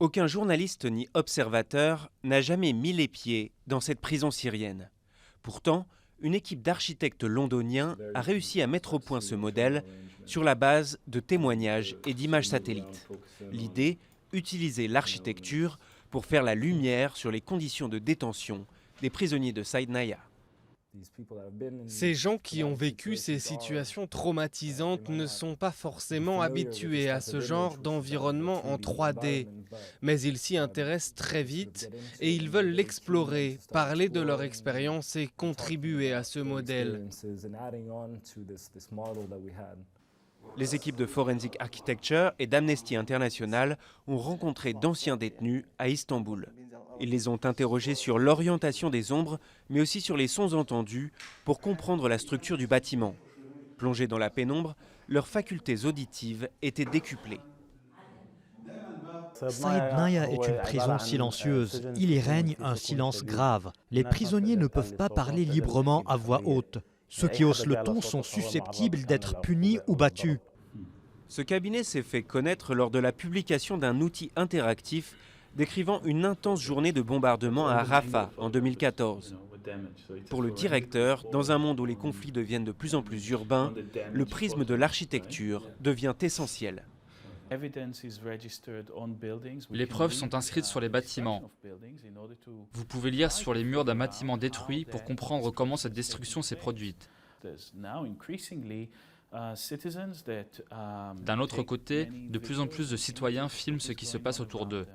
Aucun journaliste ni observateur n'a jamais mis les pieds dans cette prison syrienne. Pourtant, une équipe d'architectes londoniens a réussi à mettre au point ce modèle sur la base de témoignages et d'images satellites. L'idée, utiliser l'architecture pour faire la lumière sur les conditions de détention des prisonniers de Saïd-Naya. Ces gens qui ont vécu ces situations traumatisantes ne sont pas forcément habitués à ce genre d'environnement en 3D, mais ils s'y intéressent très vite et ils veulent l'explorer, parler de leur expérience et contribuer à ce modèle. Les équipes de Forensic Architecture et d'Amnesty International ont rencontré d'anciens détenus à Istanbul. Ils les ont interrogés sur l'orientation des ombres, mais aussi sur les sons entendus pour comprendre la structure du bâtiment. Plongés dans la pénombre, leurs facultés auditives étaient décuplées. Saïd-Naya est une prison silencieuse. Il y règne un silence grave. Les prisonniers ne peuvent pas parler librement à voix haute. Ceux qui haussent le ton sont susceptibles d'être punis ou battus. Ce cabinet s'est fait connaître lors de la publication d'un outil interactif décrivant une intense journée de bombardement à Rafah en 2014. Pour le directeur, dans un monde où les conflits deviennent de plus en plus urbains, le prisme de l'architecture devient essentiel. Les preuves sont inscrites sur les bâtiments. Vous pouvez lire sur les murs d'un bâtiment détruit pour comprendre comment cette destruction s'est produite. D'un autre côté, de plus en plus de citoyens filment ce qui se passe autour d'eux.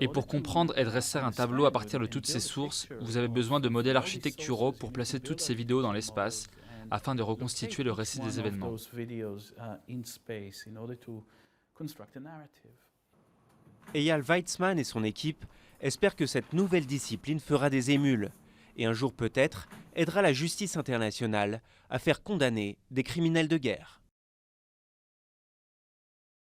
Et pour comprendre et dresser un tableau à partir de toutes ces sources, vous avez besoin de modèles architecturaux pour placer toutes ces vidéos dans l'espace, afin de reconstituer le récit des événements. Eyal Weizman et son équipe espèrent que cette nouvelle discipline fera des émules et un jour peut-être aidera la justice internationale à faire condamner des criminels de guerre.